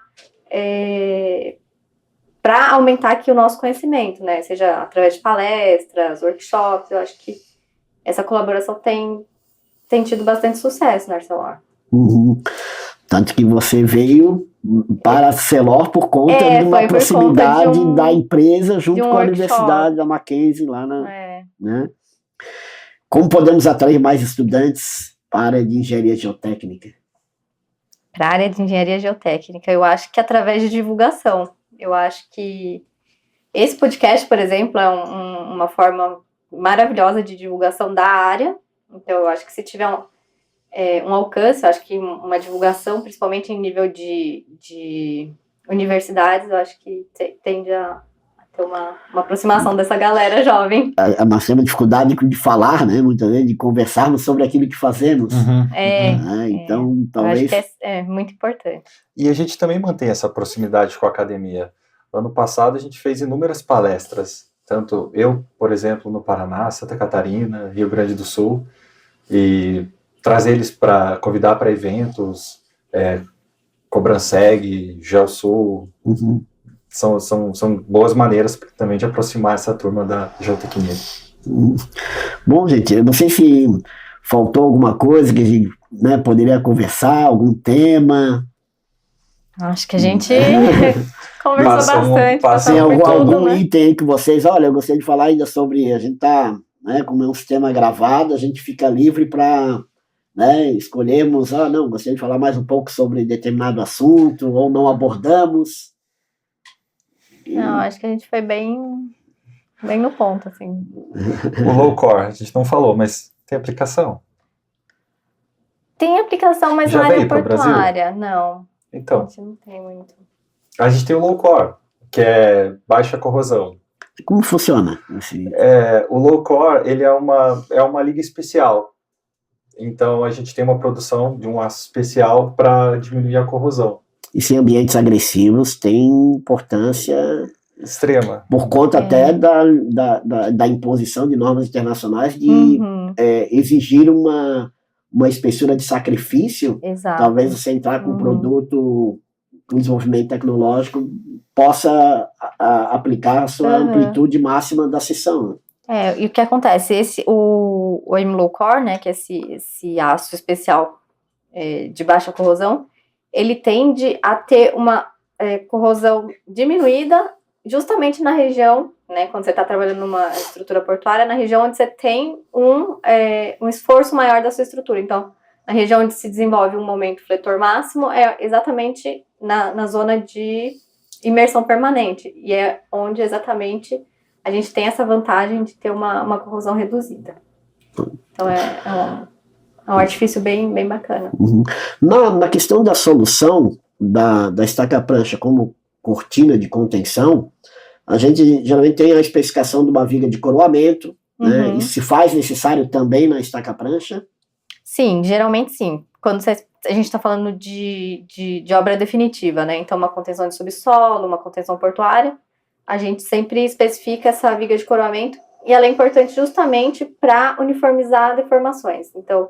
aumentar aqui o nosso conhecimento, né? Seja através de palestras, workshops. Eu acho que essa colaboração tem tido bastante sucesso na Arcelor. Tanto que você veio para a Arcelor por conta de uma proximidade da empresa junto com a Universidade da Mackenzie lá né? Como podemos atrair mais estudantes para a área de engenharia geotécnica? Para a área de engenharia geotécnica, eu acho que através de divulgação. Eu acho que esse podcast, por exemplo, é uma forma maravilhosa de divulgação da área. Então, eu acho que se tiver um alcance, eu acho que uma divulgação, principalmente em nível de universidades, eu acho que tende a ter uma aproximação dessa galera jovem. Nós temos dificuldade de falar, né, muitas vezes, de conversarmos sobre aquilo que fazemos. Então, talvez... Eu acho que é muito importante. E a gente também mantém essa proximidade com a academia. Ano passado, a gente fez inúmeras palestras, tanto eu, por exemplo, no Paraná, Santa Catarina, Rio Grande do Sul, e trazer eles convidar para eventos, Cobranseg, Geosul, são boas maneiras também de aproximar essa turma da geotecnia. Bom, gente, eu não sei se faltou alguma coisa que a gente, né, poderia conversar, algum tema. Acho que a gente conversou bastante. Tem algum né? item aí que vocês, olha, eu gostaria de falar ainda sobre, a gente tá, né, como é um sistema gravado, a gente fica livre para, né, escolhermos, não, gostaria de falar mais um pouco sobre determinado assunto, ou não abordamos. Não, acho que a gente foi bem no ponto, assim. O low core, a gente não falou, mas tem aplicação? Tem aplicação, mas Já na área veio pro portuária, não. Então, A gente não tem muito. a gente tem o low core, que é baixa corrosão. Como funciona? O low core, ele é uma liga especial. Então, a gente tem uma produção de um aço especial para diminuir a corrosão. E sem ambientes agressivos tem importância Extrema. por conta até da imposição de normas internacionais de exigir uma espessura de sacrifício. Exato. Talvez você entrar com um produto com desenvolvimento tecnológico possa aplicar a sua amplitude máxima da seção. E o que acontece? O M-Low Core, né, que é esse aço especial de baixa corrosão, ele tende a ter uma corrosão diminuída justamente na região, né, quando você está trabalhando numa estrutura portuária, na região onde você tem um esforço maior da sua estrutura. Então, na região onde se desenvolve um momento fletor máximo é exatamente na zona de imersão permanente, e é onde exatamente a gente tem essa vantagem de ter uma corrosão reduzida. Então, é um artifício bem, bem bacana. Na questão da solução da estaca-prancha como cortina de contenção, a gente geralmente tem a especificação de uma viga de coroamento, né? Isso se faz necessário também na estaca-prancha? Sim, geralmente sim. Quando a gente está falando de obra definitiva, né? Então, uma contenção de subsolo, uma contenção portuária, a gente sempre especifica essa viga de coroamento, e ela é importante justamente para uniformizar deformações. Então,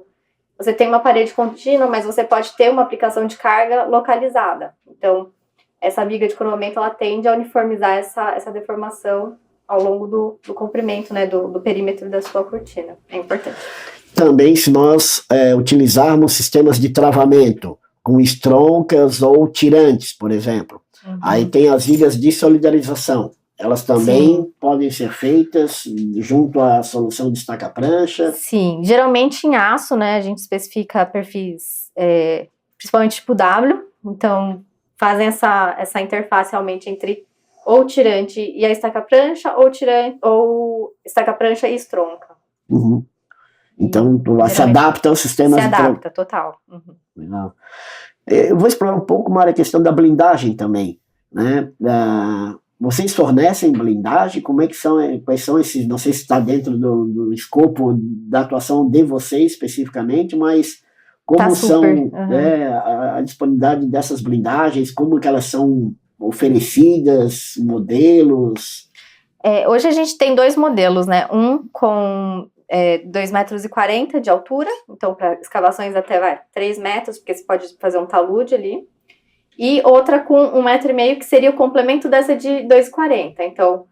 você tem uma parede contínua, mas você pode ter uma aplicação de carga localizada. Então, essa viga de coroamento, ela tende a uniformizar essa deformação ao longo do comprimento, né, do perímetro da sua cortina. É importante. Também, se nós utilizarmos sistemas de travamento, com estroncas ou tirantes, por exemplo, aí tem as vigas de solidarização. Elas também podem ser feitas junto à solução de estaca-prancha? Sim, geralmente em aço, né, a gente especifica perfis, principalmente tipo W, então fazem essa interface realmente entre ou tirante e a estaca-prancha, ou estaca-prancha e estronca. Então, se adapta ao sistema. Se adapta, total. Legal. Eu vou explorar um pouco mais a questão da blindagem também, né? Vocês fornecem blindagem? Como é que são, quais são esses, não sei se está dentro do escopo da atuação de vocês especificamente, mas como são a disponibilidade dessas blindagens, como que elas são oferecidas, modelos? Hoje a gente tem 2 modelos, né? Um com 2,40 metros de altura, então para escavações até 3 metros, porque você pode fazer um talude ali. E outra com 1,5 metro, que seria o complemento dessa de 2,40. Então,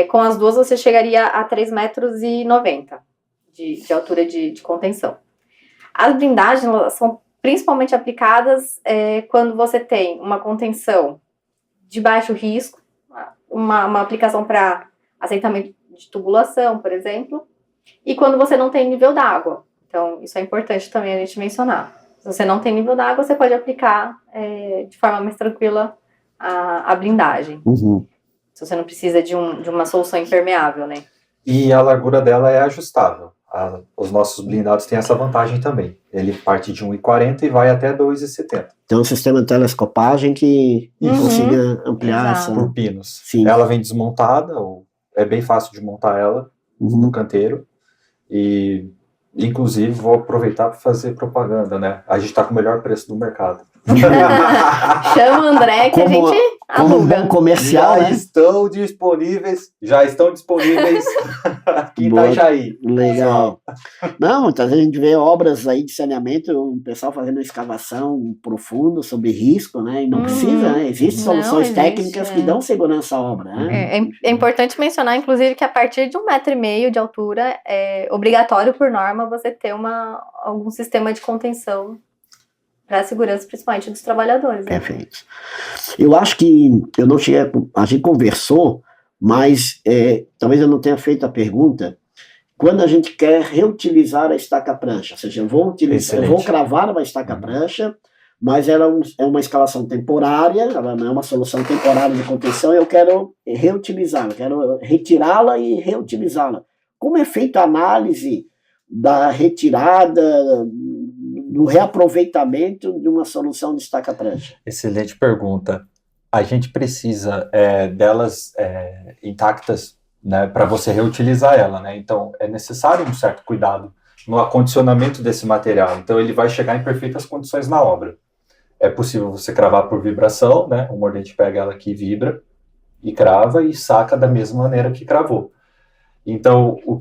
com as duas você chegaria a 3,90 metros de altura de contenção. As blindagens são principalmente aplicadas quando você tem uma contenção de baixo risco, uma aplicação para assentamento de tubulação, por exemplo, e quando você não tem nível d'água. Então, isso é importante também a gente mencionar. Se você não tem nível d'água, você pode aplicar de forma mais tranquila a blindagem. Se você não precisa de uma solução impermeável, né? E a largura dela é ajustável. Os nossos blindados têm essa vantagem também. Ele parte de 1,40 e vai até 2,70. Então, um sistema de telescopagem que consiga ampliar essa... Por pinos. Sim. Ela vem desmontada, é bem fácil de montar ela no canteiro. E, inclusive, vou aproveitar para fazer propaganda, né? A gente está com o melhor preço do mercado. Chama o André que a gente Como aluga. bom comercial, Já né? estão disponíveis aqui em Boa. Itajaí. Legal. Não, muitas vezes a gente vê obras aí de saneamento, o pessoal fazendo escavação profunda sobre risco, né? E não precisa, né? Existem Não, soluções existe, técnicas que dão segurança à obra, né? É importante mencionar, inclusive, que a partir de 1,5 metro de altura é obrigatório por norma você ter algum sistema de contenção para a segurança, principalmente dos trabalhadores. Né? Perfeito. Eu acho que eu não cheguei, a gente conversou, mas talvez eu não tenha feito a pergunta. Quando a gente quer reutilizar a estaca-prancha, ou seja, eu vou cravar uma estaca-prancha, mas ela é uma escalação temporária, ela não é uma solução temporária de contenção, eu quero reutilizá-la, quero retirá-la e reutilizá-la. Como é feita a análise da retirada, do reaproveitamento de uma solução de estaca-prancha? Excelente pergunta. A gente precisa delas intactas, né, para você reutilizar ela, né? Então é necessário um certo cuidado no acondicionamento desse material. Então ele vai chegar em perfeitas condições na obra. É possível você cravar por vibração, né? O mordente pega ela aqui, vibra e crava e saca da mesma maneira que cravou. Então, o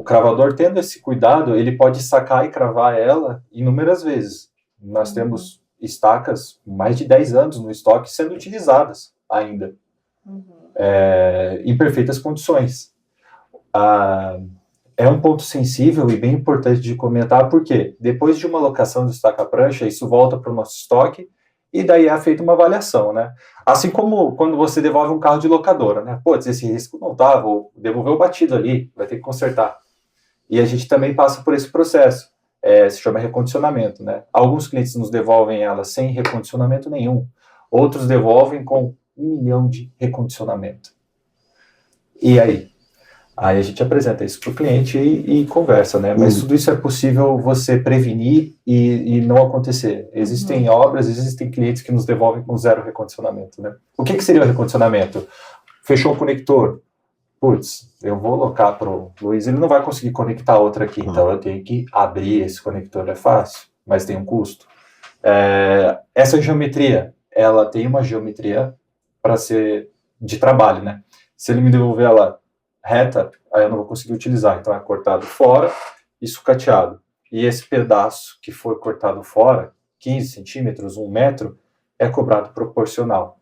cravador tendo esse cuidado, ele pode sacar e cravar ela inúmeras vezes. Nós temos estacas com mais de 10 anos no estoque sendo utilizadas ainda, em perfeitas condições. É um ponto sensível e bem importante de comentar, porque depois de uma locação de estaca-prancha, isso volta para o nosso estoque e daí é feita uma avaliação, né? Assim como quando você devolve um carro de locadora, né? Pô, esse risco não tá, vou devolver o batido ali, vai ter que consertar. E a gente também passa por esse processo, se chama recondicionamento, né? Alguns clientes nos devolvem ela sem recondicionamento nenhum, outros devolvem com 1 milhão de recondicionamento. E aí? Aí a gente apresenta isso para o cliente e conversa, né? Mas tudo isso é possível você prevenir e não acontecer. Existem obras, existem clientes que nos devolvem com 0 recondicionamento, né? O que seria o recondicionamento? Fechou o conector. Putz, eu vou alocar para o Luiz, ele não vai conseguir conectar outra aqui, então eu tenho que abrir esse conector. É fácil, mas tem um custo. Essa geometria, ela tem uma geometria para ser de trabalho, né? Se ele me devolver ela reta, aí eu não vou conseguir utilizar. Então é cortado fora e sucateado. E esse pedaço que foi cortado fora, 15 centímetros, 1 metro, é cobrado proporcional.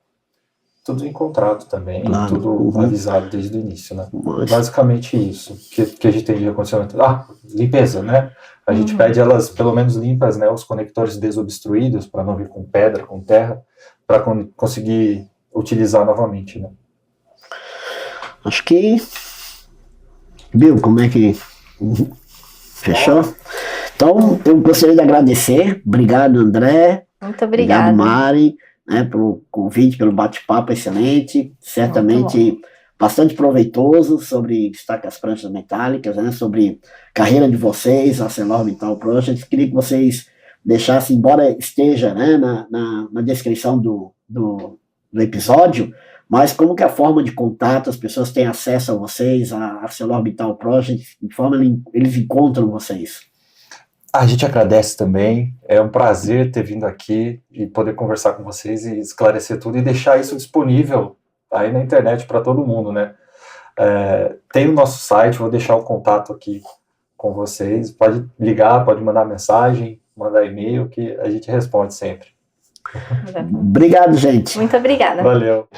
Tudo encontrado também, tudo avisado desde o início, né? Basicamente isso que a gente tem de recondicionamento. Limpeza, né? A gente pede elas pelo menos limpas, né? Os conectores desobstruídos, para não vir com pedra, com terra, para conseguir utilizar novamente, né? Acho que... Viu como é que... Fechou? Então, eu gostaria de agradecer. Obrigado, André. Muito obrigada. Obrigado, Mari, né, pelo convite, pelo bate-papo excelente. Certamente bastante proveitoso sobre estacas pranchas metálicas, né, sobre carreira de vocês, ArcelorMittal Project. Queria que vocês deixassem, embora esteja, né, na descrição do episódio, mas como que é a forma de contato, as pessoas têm acesso a vocês, a ArcelorMittal Project, de forma eles encontram vocês? A gente agradece também, é um prazer ter vindo aqui e poder conversar com vocês e esclarecer tudo e deixar isso disponível aí na internet para todo mundo, né? Tem o nosso site, vou deixar o contato aqui com vocês, pode ligar, pode mandar mensagem, mandar e-mail, que a gente responde sempre. Obrigado, gente. Muito obrigada. Valeu.